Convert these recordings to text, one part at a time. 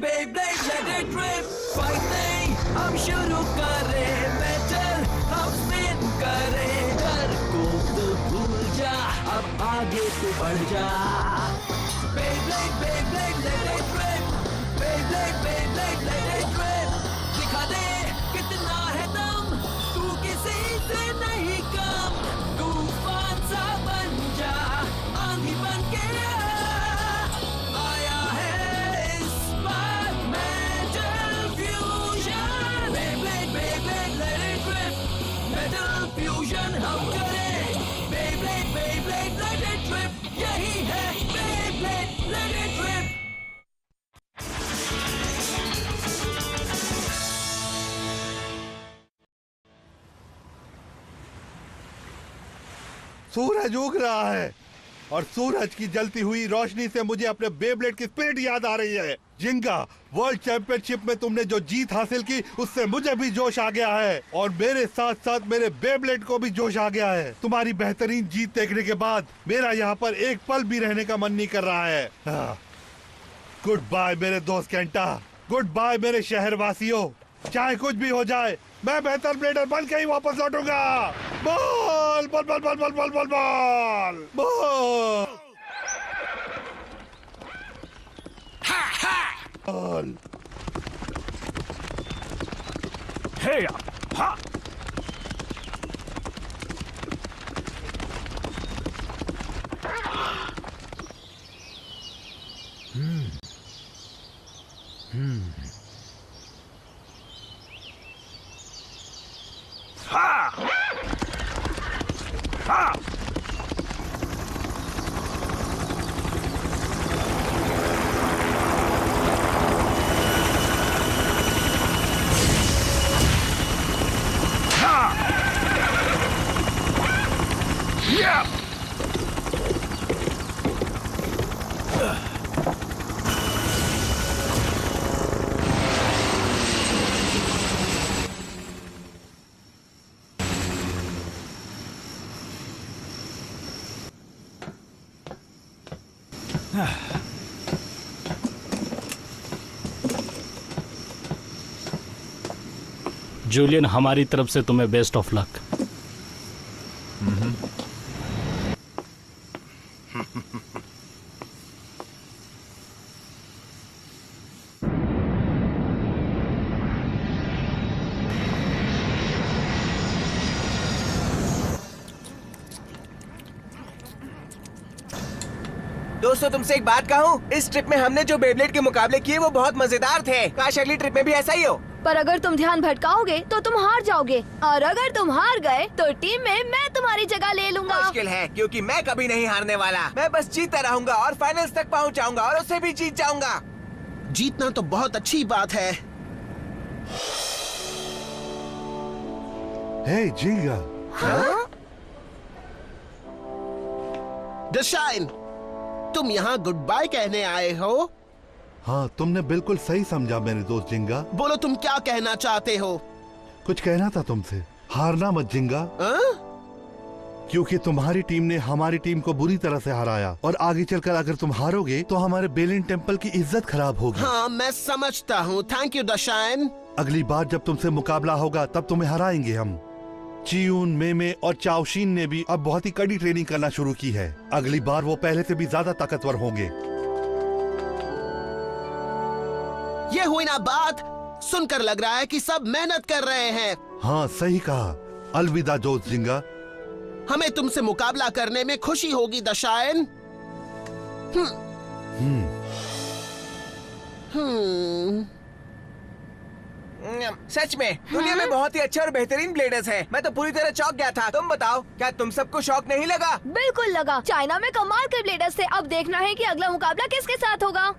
Beyblade, let it rip. Fighting, हम शुरू करें बैटल, हम स्पिन करें डर को तो भूल जा, अब आगे तो बढ़ जा. Beyblade, Beyblade, let it rip. Beyblade, Beyblade, let it rip. दिखा दे कितना है दम, तू किसी से नहीं कम. तूफान सा बन जा, आंधी बन के आया है इस बार metal fusion. Beyblade, Beyblade, let it rip. Metal fusion हम करें. Beyblade, Beyblade, let it rip. यही है Beyblade, let it rip. सूरज उग रहा है और सूरज की जलती हुई रोशनी से मुझे अपने बेब्लेड की स्पिरिट याद आ रही है. जिंगा, वर्ल्ड चैंपियनशिप में तुमने जो जीत हासिल की उससे मुझे भी जोश आ गया है और मेरे साथ साथ मेरे बेब्लेड को भी जोश आ गया है. तुम्हारी बेहतरीन जीत देखने के बाद मेरा यहाँ पर एक पल भी रहने का मन नहीं कर रहा है. गुड बाय मेरे दोस्त केंटा, गुड बाय मेरे शहरवासियों. चाहे कुछ भी हो जाए, मैं बेहतर ब्लेडर बन के ही वापस लौटूंगा. बोल बोल बोल बोल बोल बोल बोल बोल बोल बोल. हे हा. जूलियन, हमारी तरफ से तुम्हें बेस्ट ऑफ लक. दोस्तों, तुमसे एक बात कहूं, इस ट्रिप में हमने जो बेब्लेड के मुकाबले किए वो बहुत मजेदार थे. काश अगली ट्रिप में भी ऐसा ही हो. पर अगर तुम ध्यान भटकाओगे तो तुम हार जाओगे, और अगर तुम हार गए तो टीम में मैं तुम्हारी जगह ले लूंगा. मुश्किल है, क्योंकि मैं कभी नहीं हारने वाला. मैं बस जीतता रहूंगा और फाइनल्स तक पहुंच जाऊंगा और उससे भी जीत जाऊंगा. जीतना तो बहुत अच्छी बात है. हे जिंगा. डशाइन, तुम यहाँ गुड बाय कहने आए हो? हाँ, तुमने बिल्कुल सही समझा मेरे दोस्त जिंगा. बोलो, तुम क्या कहना चाहते हो? कुछ कहना था तुमसे. हारना मत जिंगा, क्योंकि तुम्हारी टीम ने हमारी टीम को बुरी तरह से हराया और आगे चलकर अगर तुम हारोगे तो हमारे बेलिन टेम्पल की इज्जत खराब होगी. हाँ, मैं समझता हूँ. थैंक यू डशाइन. अगली बार जब तुमसे मुकाबला होगा तब तुम्हें हराएंगे हम. चियून, मेमे और चाओशिन ने भी अब बहुत ही कड़ी ट्रेनिंग करना शुरू की है. अगली बार वो पहले से भी ज्यादा ताकतवर होंगे. ये हुई ना बात. सुनकर लग रहा है कि सब मेहनत कर रहे हैं. हाँ, सही कहा. अलविदा दोस्त जिंगा. हमें तुमसे मुकाबला करने में खुशी होगी डशाइन. सच में दुनिया में बहुत ही अच्छे और बेहतरीन ब्लेडर्स हैं. मैं तो पूरी तरह चौंक गया था. तुम बताओ, क्या तुम सबको शौक नहीं लगा? बिल्कुल लगा. चाइना में कमाल के ब्लेडर्स थे. अब देखना है कि अगला मुकाबला किसके साथ होगा.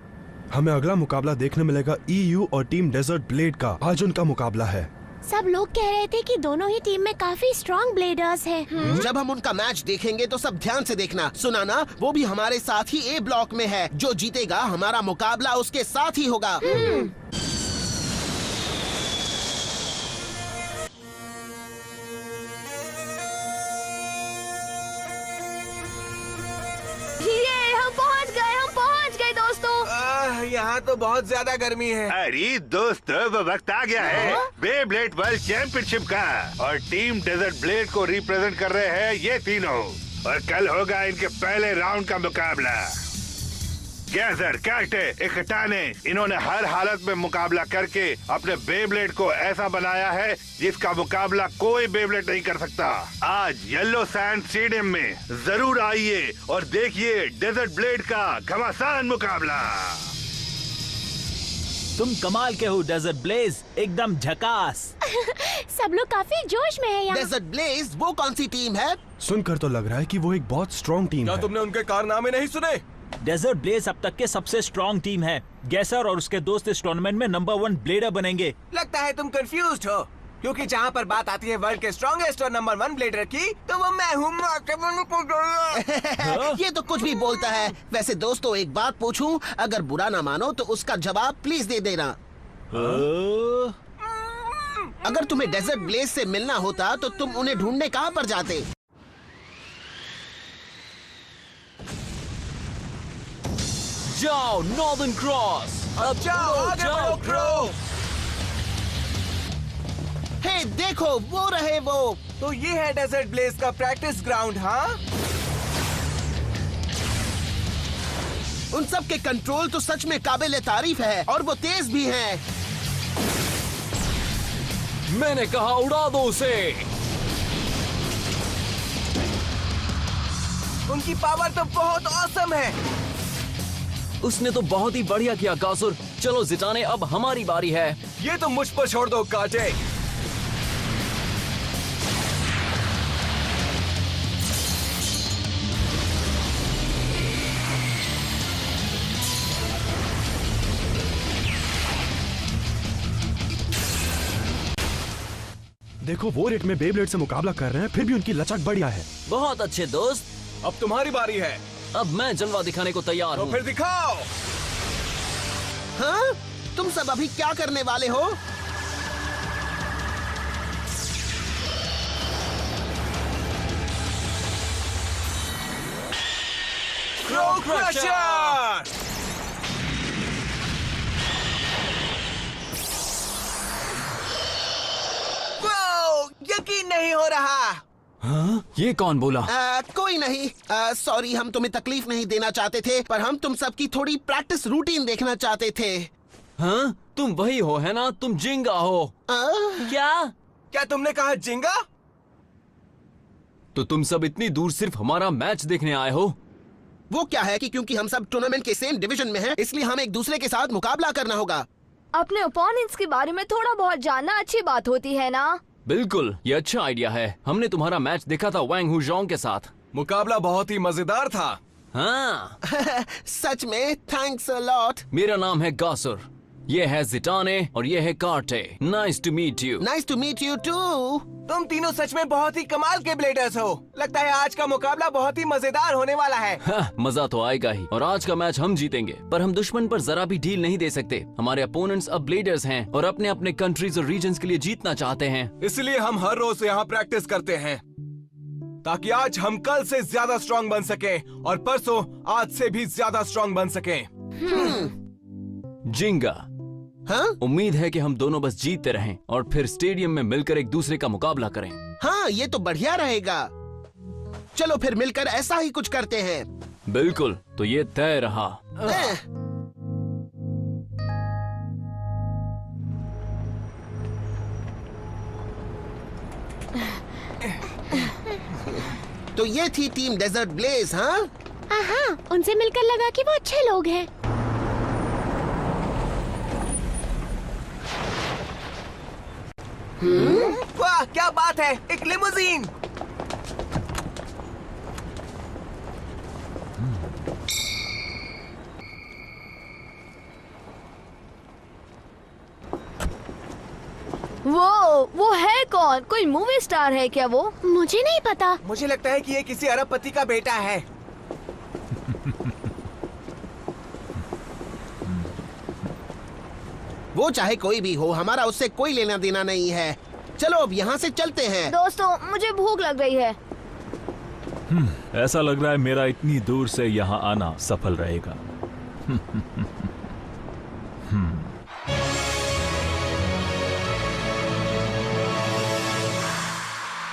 हमें अगला मुकाबला देखने मिलेगा EU और टीम डेजर्ट ब्लेड का. आज उनका मुकाबला है. सब लोग कह रहे थे कि दोनों ही टीम में काफी स्ट्रॉन्ग ब्लेडर्स हैं। जब हम उनका मैच देखेंगे तो सब ध्यान से देखना. सुना ना, वो भी हमारे साथ ही ए ब्लॉक में है. जो जीतेगा हमारा मुकाबला उसके साथ ही होगा. हम पहुंच गए दोस्तों. यहाँ तो बहुत ज्यादा गर्मी है। अरे दोस्तों, वो वक्त आ गया है बेब्लेड वर्ल्ड चैंपियनशिप का, और टीम डेजर्ट ब्लेड को रिप्रेजेंट कर रहे हैं ये तीनों, और कल होगा इनके पहले राउंड का मुकाबला। गैजर, कार्टे, इकटा ने इन्होंने हर हालत में मुकाबला करके अपने बेब्लेड को ऐसा बनाया है जिसका मुकाबला कोई बेब्लेड नहीं कर सकता। आज येलो सैंड स्टेडियम में जरूर आइए और देखिए डेजर्ट ब्लेड का घमासान मुकाबला। तुम कमाल के हो डेजर्ट ब्लेज, एकदम झकास। सब लोग काफी जोश में है यहाँ। डेजर्ट ब्लेज वो कौन सी टीम है? सुनकर तो लग रहा है कि वो एक बहुत स्ट्रॉन्ग टीम है। तुमने उनके कारनामे नहीं सुने? डेजर्ट ब्लेज अब तक के सबसे स्ट्रॉन्ग टीम है। गैसर और उसके दोस्त इस टूर्नामेंट में नंबर 1 ब्लेडर बनेंगे। लगता है तुम कंफ्यूज्ड हो, क्योंकि जहाँ पर बात आती है वर्ल्ड के स्ट्रॉन्गेस्ट और नंबर 1 ब्लेडर की, तो वो मैं हूँ। ये तो कुछ भी बोलता है। वैसे दोस्तों, एक बात पूछूं, अगर बुरा ना मानो तो उसका जवाब प्लीज दे देना। अगर तुम्हें डेजर्ट ब्लेज से मिलना होता तो तुम उन्हें ढूंढने कहाँ पर जाते? जाओ नॉर्दर्न क्रॉस, अब जाओ आगे बढ़ो क्रो। हे देखो, वो रहे वो। तो ये है डेजर्ट ब्लेज का प्रैक्टिस ग्राउंड। हाँ, उन सब के कंट्रोल तो सच में काबिल तारीफ है, और वो तेज भी हैं। मैंने कहा उड़ा दो उसे। उनकी पावर तो बहुत औसम है। उसने तो बहुत ही बढ़िया किया गासुर। चलो जिटाने, अब हमारी बारी है। ये तो मुझ पर छोड़ दो काटे। देखो, वो रेट में बेब्लेड से मुकाबला कर रहे हैं, फिर भी उनकी लचक बढ़िया है। बहुत अच्छे दोस्त, अब तुम्हारी बारी है। अब मैं जलवा दिखाने को तैयार तो हूँ। फिर दिखाओ। हाँ? तुम सब अभी क्या करने वाले हो? Crow crusher! वाओ, यकीन नहीं हो रहा। हाँ? ये कौन बोला? कोई नहीं। सॉरी, हम तुम्हें तकलीफ नहीं देना चाहते थे, पर हम तुम सबकी थोड़ी प्रैक्टिस रूटीन देखना चाहते थे। हाँ? तुम वही हो है ना? तुम जिंगा हो। क्या तुमने कहा जिंगा? तो तुम सब इतनी दूर सिर्फ हमारा मैच देखने आए हो? वो क्या है कि क्योंकि हम सब टूर्नामेंट के सेम डिवीजन में हैं, इसलिए हमें एक दूसरे के साथ मुकाबला करना होगा। अपने ओपोनेंट्स के बारे में थोड़ा बहुत जानना अच्छी बात होती है ना? बिल्कुल, ये अच्छा आइडिया है। हमने तुम्हारा मैच देखा था वैंग हुजोंग के साथ। मुकाबला बहुत ही मजेदार था। हाँ। सच में, थैंक्स अ लॉट। मेरा नाम है गासुर, ये है जिटाने और ये है कार्टे। Nice to meet you. Nice to meet you too. तुम तीनों सच में बहुत ही कमाल के ब्लेडर्स हो। लगता है आज का मुकाबला बहुत ही मजेदार होने वाला है। हाँ, मजा तो आएगा ही, और आज का मैच हम जीतेंगे। पर हम दुश्मन पर जरा भी ढील नहीं दे सकते। हमारे अपोनेंट्स अब ब्लेडर्स हैं और अपने अपने कंट्रीज और रीजन्स के लिए जीतना चाहते हैं। इसलिए हम हर रोज यहाँ प्रैक्टिस करते हैं, ताकि आज हम कल से ज्यादा स्ट्रॉन्ग बन सके और परसों आज से भी ज्यादा स्ट्रॉन्ग बन सके। जिंगा, हाँ? उम्मीद है कि हम दोनों बस जीतते रहें और फिर स्टेडियम में मिलकर एक दूसरे का मुकाबला करें। हाँ, ये तो बढ़िया रहेगा। चलो फिर मिलकर ऐसा ही कुछ करते हैं। बिल्कुल, तो ये तय रहा। तो ये थी टीम डेजर्ट ब्लेज। हाँ, हाँ, उनसे मिलकर लगा कि वो अच्छे लोग हैं। वाह, क्या बात है, एक लिमोजीन। वो है कौन? कोई मूवी स्टार है क्या वो? मुझे नहीं पता। मुझे लगता है कि ये किसी अरबपति का बेटा है। वो चाहे कोई भी हो, हमारा उससे कोई लेना देना नहीं है। चलो अब यहाँ से चलते हैं। दोस्तों, मुझे भूख लग रही है। ऐसा लग रहा है मेरा इतनी दूर से यहाँ आना सफल रहेगा।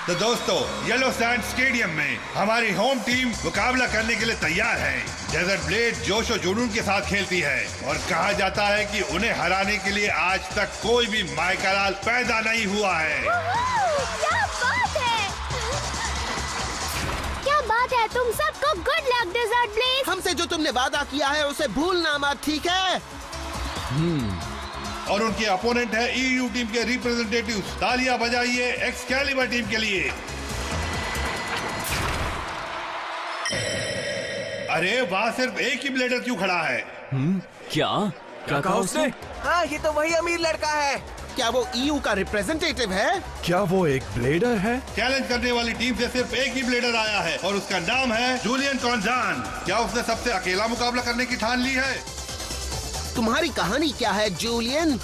तो दोस्तों, येलो सैंड स्टेडियम में हमारी होम टीम मुकाबला करने के लिए तैयार है। डेजर्ट ब्लेड जोश और जुनून के साथ खेलती है और कहा जाता है कि उन्हें हराने के लिए आज तक कोई भी माइकलाल पैदा नहीं हुआ है। क्या बात है! क्या बात है! तुम सबको गुड लक डेजर्ट ब्लेड। हमसे जो तुमने वादा किया है उसे भूलना मत, ठीक है? और उनके अपोनेंट है ईयू टीम के रिप्रेजेंटेटिव। तालियां बजाइए एक्सकैलिबर टीम के लिए। अरे वहाँ सिर्फ एक ही ब्लेडर क्यों खड़ा है? क्या क्या कहा उसने? हाँ, ये तो वही अमीर लड़का है। क्या वो ईयू का रिप्रेजेंटेटिव है? क्या वो एक ब्लेडर है? चैलेंज करने वाली टीम से सिर्फ एक ही ब्लेडर आया है और उसका नाम है जूलियन कॉन्जान। क्या उसने सबसे अकेला मुकाबला करने की ठान ली है? तुम्हारी कहानी क्या है जूलियन?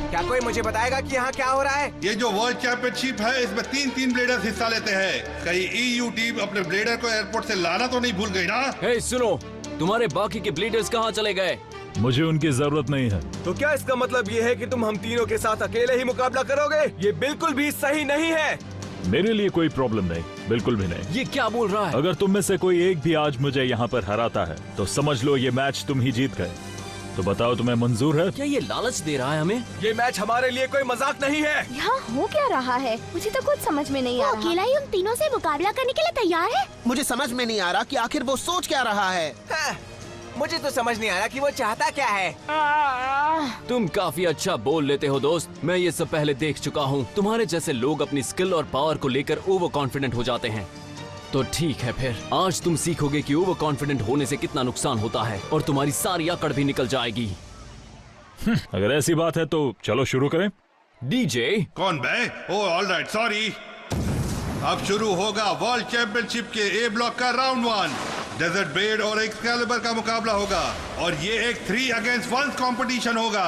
क्या कोई मुझे बताएगा कि यहाँ क्या हो रहा है? ये जो वर्ल्ड चैंपियनशिप है इसमें तीन ब्लेडर्स हिस्सा लेते हैं। कहीं ईयू टीम अपने ब्लेडर को एयरपोर्ट से लाना तो नहीं भूल गई ना? हे सुनो, तुम्हारे बाकी के ब्लीडर्स कहाँ चले गए? मुझे उनकी जरूरत नहीं है। तो क्या इसका मतलब ये है कि तुम हम तीनों के साथ अकेले ही मुकाबला करोगे? ये बिल्कुल भी सही नहीं है। मेरे लिए कोई प्रॉब्लम नहीं, बिल्कुल भी नहीं। ये क्या बोल रहा है? अगर तुम में से कोई एक भी आज मुझे यहाँ पर हराता है तो समझ लो ये मैच तुम ही जीत गए। तो बताओ तुम्हें मंजूर है? क्या ये लालच दे रहा है हमें? ये मैच हमारे लिए कोई मजाक नहीं है। यहाँ हो क्या रहा है? मुझे तो कुछ समझ में नहीं वो आ रहा। अकेला ही उन तीनों से मुकाबला करने के लिए तैयार है। मुझे समझ में नहीं आ रहा कि आखिर वो सोच क्या रहा है। हाँ, मुझे तो समझ नहीं आ रहा कि वो चाहता क्या है। तुम काफी अच्छा बोल लेते हो दोस्त। मैं ये सब पहले देख चुका हूँ। तुम्हारे जैसे लोग अपनी स्किल और पावर को लेकर ओवर कॉन्फिडेंट हो जाते हैं। तो ठीक है, फिर आज तुम सीखोगे कि ओवर कॉन्फिडेंट होने से कितना नुकसान होता है और तुम्हारी सारी अकड़ भी निकल जाएगी। अगर ऐसी बात है तो चलो शुरू करें। डीजे कौन बे? ओ ऑलराइट, सॉरी। अब शुरू होगा वर्ल्ड चैंपियनशिप के ए ब्लॉक का राउंड 1। डेजर्ट ब्लेड और एक्सकैलिबर का मुकाबला होगा और ये एक 3 अगेंस्ट 1 कंपटीशन होगा।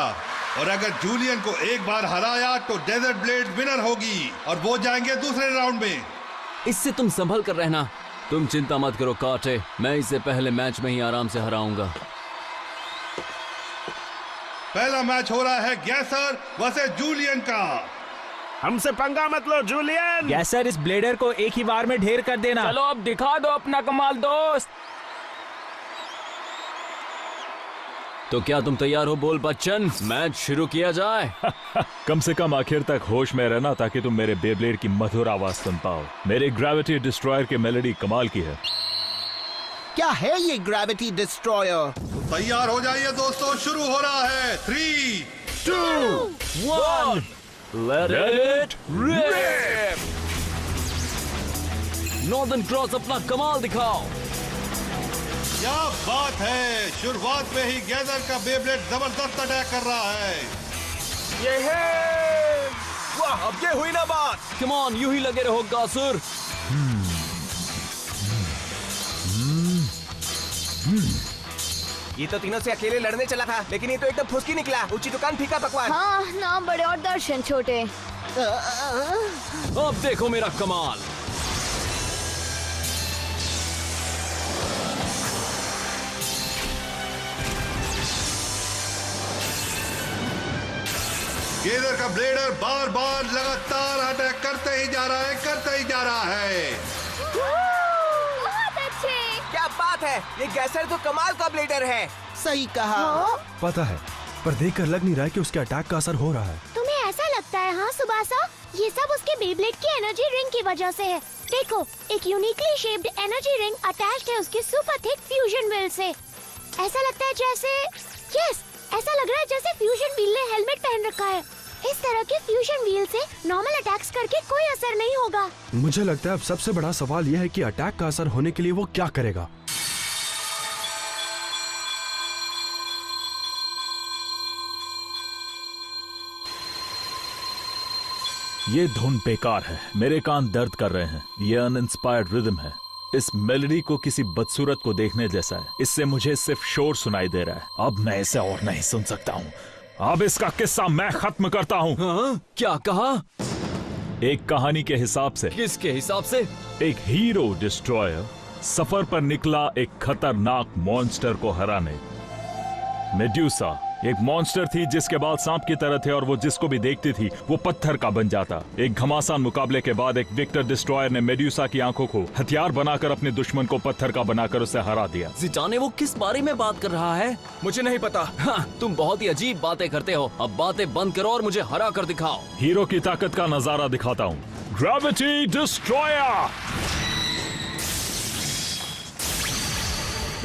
और अगर जूलियन को एक बार हराया तो डेजर्ट ब्लेड विनर होगी और वो जाएंगे दूसरे राउंड में। इससे तुम संभल कर रहना। तुम चिंता मत करो काटे, मैं इसे पहले मैच में ही आराम से हराऊंगा। पहला मैच हो रहा है गैसर वर्सेस जूलियन का। हमसे पंगा मत लो जूलियन। गैसर, इस ब्लेडर को एक ही बार में ढेर कर देना। चलो अब दिखा दो अपना कमाल दोस्त। तो क्या तुम तैयार हो बोल बच्चन? मैच शुरू किया जाए। कम से कम आखिर तक होश में रहना ताकि तुम मेरे बेब्लेड की मधुर आवाज सुन पाओ। मेरे ग्रेविटी डिस्ट्रॉयर की मेलोडी कमाल की है। क्या है ये ग्रेविटी डिस्ट्रॉयर? तैयार हो जाइए दोस्तों, शुरू हो रहा है। 3, 2, 1 Let it rip! Northern cross अपना कमाल दिखाओ। क्या बात है! शुरुआत में ही गैजर का बेब्लेड जबरदस्त अटैक कर रहा है। ये है। वाह, अब ये हुई ना बात। कम ऑन, यूं ही लगे रहो गासुर। ये तो तीनों से अकेले लड़ने चला था, लेकिन ये तो एकदम फुसकी निकला। ऊंची दुकान फीका पकवान। हाँ, नाम बड़े और दर्शन छोटे। अब देखो मेरा कमाल। गैजर का ब्लेडर बार बार लगातार अटैक करते ही जा रहा है। बहुत अच्छे। क्या बात है! ये गैसर तो कमाल का ब्लेडर है। सही कहा। पता है, पर देखकर लग नहीं रहा है कि उसके अटैक का असर हो रहा है। तुम्हें ऐसा लगता है? हाँ सुबासा, ये सब उसके बेब्लेड की एनर्जी रिंग की वजह से है। देखो, एक uniquely shaped energy ring attached है उसके सुपर थिक फ्यूजन व्हील से। ऐसा लगता है जैसे ऐसा लग रहा है जैसे फ्यूजन व्हील ने हेलमेट पहन रखा है। इस तरह के फ्यूजन व्हील से नॉर्मल अटैक्स करके कोई असर नहीं होगा। मुझे लगता है अब सबसे बड़ा सवाल यह है कि अटैक का असर होने के लिए वो क्या करेगा। ये धुन बेकार है, मेरे कान दर्द कर रहे हैं। ये अनइंस्पायर्ड रिदम है। इस मेलोडी को किसी बदसूरत को देखने जैसा है। इससे मुझे सिर्फ शोर सुनाई दे रहा है। अब मैं इसे और नहीं सुन सकता हूँ। अब इसका किस्सा मैं खत्म करता हूँ। हाँ? क्या कहा? एक कहानी के हिसाब से किसके हिसाब से? एक हीरो डिस्ट्रॉयर सफर पर निकला एक खतरनाक मॉन्स्टर को हराने। मेड्यूसा एक मॉन्स्टर थी जिसके बाल सांप की तरह थे और वो जिसको भी देखती थी वो पत्थर का बन जाता। एक घमासान मुकाबले के बाद एक विक्टर डिस्ट्रॉयर ने मेड्यूसा की आंखों को हथियार बनाकर अपने दुश्मन को पत्थर का बनाकर उसे हरा दिया। ज़िटाने वो किस बारे में बात कर रहा है? मुझे नहीं पता। हाँ, तुम बहुत ही अजीब बातें करते हो। अब बातें बंद करो और मुझे हरा कर दिखाओ। हीरो की ताकत का नजारा दिखाता हूँ। Gravity destroyer,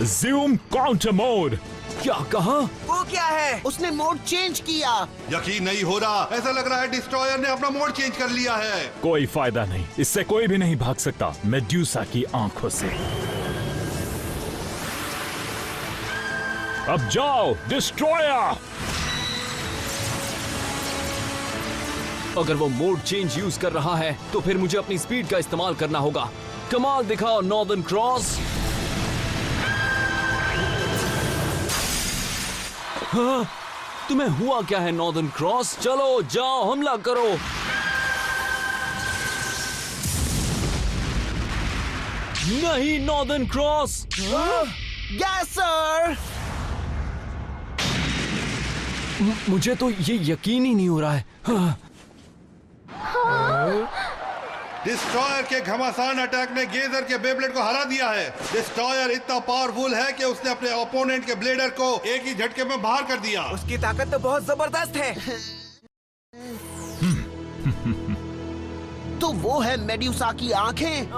zoom counter mode. क्या कहा? वो क्या है? उसने मोड चेंज किया। यकीन नहीं हो रहा, ऐसा लग रहा है डिस्ट्रॉयर ने अपना मोड चेंज कर लिया है। कोई फायदा नहीं, इससे कोई भी नहीं भाग सकता मेड्यूसा की आंखों से। अब जाओ डिस्ट्रॉयर। अगर वो मोड चेंज यूज कर रहा है तो फिर मुझे अपनी स्पीड का इस्तेमाल करना होगा। कमाल दिखाओ नॉर्दर्न क्रॉस। हाँ, तुम्हें हुआ क्या है नॉर्दर्न क्रॉस? चलो जाओ, हमला करो। नहीं नॉर्दर्न क्रॉस। Yes sir. मुझे तो ये यकीन ही नहीं हो रहा है। हाँ। डिस्ट्रॉयर के घमासान अटैक ने गेजर के बेब्लेड को हरा दिया है। डिस्ट्रॉयर इतना पावरफुल है कि उसने अपने ओपोनेंट के ब्लेडर को एक ही झटके में बाहर कर दिया। उसकी ताकत तो बहुत जबरदस्त है। तो वो है मेड्यूसा की आंखें।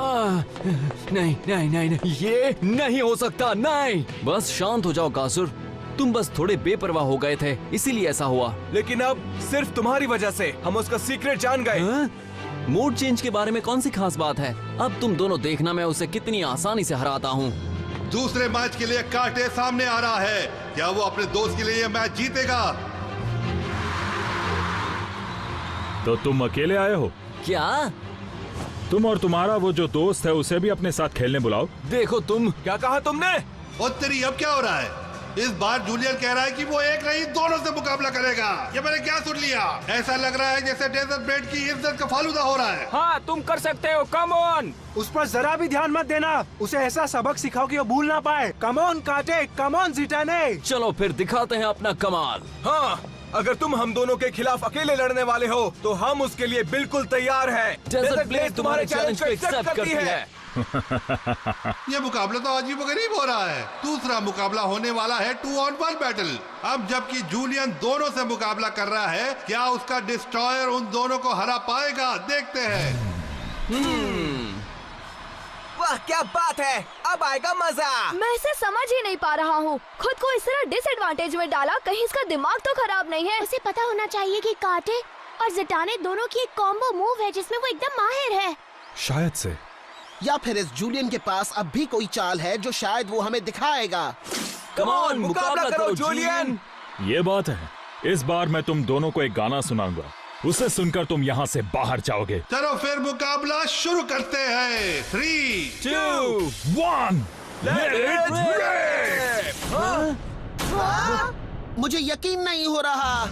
नहीं नहीं नहीं नहीं, ये नहीं हो सकता। नहीं, बस शांत हो जाओ कासुर। तुम बस थोड़े बेपरवाह हो गए थे, इसीलिए ऐसा हुआ। लेकिन अब सिर्फ तुम्हारी वजह से हम उसका सीक्रेट जान गए। हाँ? मोड चेंज के बारे में कौन सी खास बात है? अब तुम दोनों देखना मैं उसे कितनी आसानी से हराता हूँ। दूसरे मैच के लिए कांटे सामने आ रहा है। क्या वो अपने दोस्त के लिए ये मैच जीतेगा? तो तुम अकेले आए हो? क्या? तुम और तुम्हारा वो जो दोस्त है उसे भी अपने साथ खेलने बुलाओ। देखो तुम। क्या कहा तुमने? और तेरी अब क्या हो रहा है? इस बार जूलियन कह रहा है कि वो एक नहीं दोनों से मुकाबला करेगा। ये मैंने क्या सुन लिया? ऐसा लग रहा है जैसे डेजर्ट ब्लेड की इज्जत का फालूदा हो रहा है। हाँ, तुम कर सकते हो। Come on. उस पर जरा भी ध्यान मत देना। उसे ऐसा सबक सिखाओ कि वो भूल ना पाए। कम ऑन कांटे, कम ऑन ज़िटाने। चलो फिर दिखाते हैं अपना कमाल। हाँ, अगर तुम हम दोनों के खिलाफ अकेले लड़ने वाले हो तो हम उसके लिए बिल्कुल तैयार हैं। डेजर्ट ब्लेड तुम्हारे चैलेंज को एक्सेप्ट करती है। ये मुकाबला तो अजीबोगरीब हो रहा है। दूसरा मुकाबला होने वाला है 2 on 1 बैटल। अब जबकि जूलियन दोनों से मुकाबला कर रहा है, क्या उसका डिस्ट्रॉयर उन दोनों को हरा पाएगा? देखते हैं। वाह क्या बात है, अब आएगा मजा। मैं इसे समझ ही नहीं पा रहा हूँ। खुद को इस तरह डिसएडवांटेज में डाला, कहीं इसका दिमाग तो खराब नहीं है। उसे पता होना चाहिए कि कांटे और ज़िटाने दोनों की एक कॉम्बो मूव है जिसमें वो एकदम माहिर है। शायद से। या फिर इस जूलियन के पास अब भी कोई चाल है जो शायद वो हमें दिखाएगा। कम ऑन, मुकाबला करो जूलियन। ये बात है, इस बार मैं तुम दोनों को एक गाना सुनाऊंगा। उसे सुनकर तुम यहाँ से बाहर जाओगे। चलो फिर मुकाबला शुरू करते हैं। 3, 2, 1 Let it मुझे यकीन नहीं हो रहा।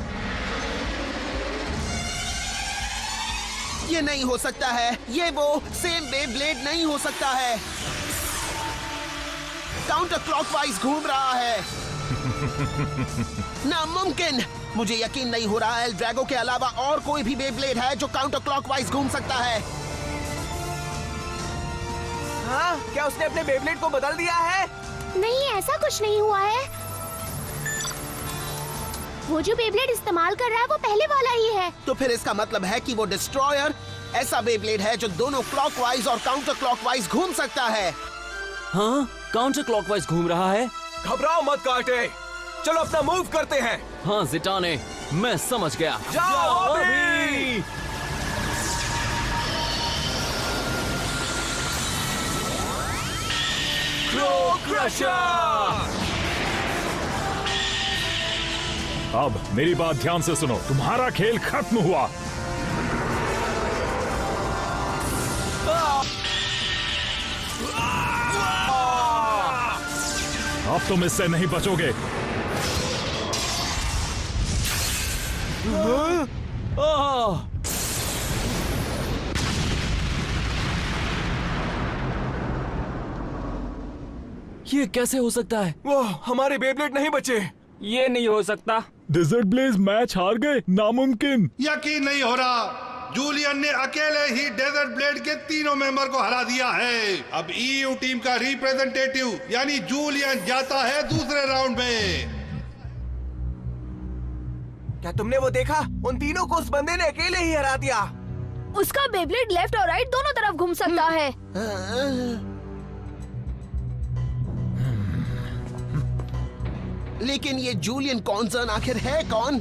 ये नहीं हो सकता है। ये वो सेम बेब्लेड नहीं हो सकता है। काउंटर क्लॉकवाइज घूम रहा है। नामुमकिन। मुझे यकीन नहीं हो रहा है एल ड्रैगो के अलावा और कोई भी बेब्लेड है जो काउंटर क्लॉकवाइज घूम सकता है। हाँ, क्या उसने अपने बेब्लेड को बदल दिया है? नहीं, ऐसा कुछ नहीं हुआ है। वो जो बेब्लेड इस्तेमाल कर रहा है वो पहले वाला ही है। तो फिर इसका मतलब है कि वो डिस्ट्रॉयर ऐसा बेब्लेड है जो दोनों क्लॉकवाइज और काउंटर क्लॉकवाइज घूम सकता है। हाँ, काउंटर क्लॉकवाइज घूम रहा है। घबराओ मत कांटे, चलो अपना मूव करते हैं। हाँ ज़िटाने, मैं समझ गया। जाओ अभी। Crow crusher. अब मेरी बात ध्यान से सुनो, तुम्हारा खेल खत्म हुआ। अब तुम इससे नहीं बचोगे। ये कैसे हो सकता है? वो हमारे बेब्लेड नहीं बचे। ये नहीं हो सकता। डेजर्ट ब्लेज मैच हार गए, नामुमकिन। यकीन नहीं हो रहा, जूलियन ने अकेले ही डेजर्ट ब्लेड के तीनों मेंबर को हरा दिया है। अब ईयू टीम का रिप्रेजेंटेटिव यानी जूलियन जाता है दूसरे राउंड में। क्या तुमने वो देखा? उन तीनों को उस बंदे ने अकेले ही हरा दिया। उसका बेब्लेड लेफ्ट और राइट दोनों तरफ घूम सकता है। लेकिन ये जूलियन कॉन्सर्न आखिर है कौन?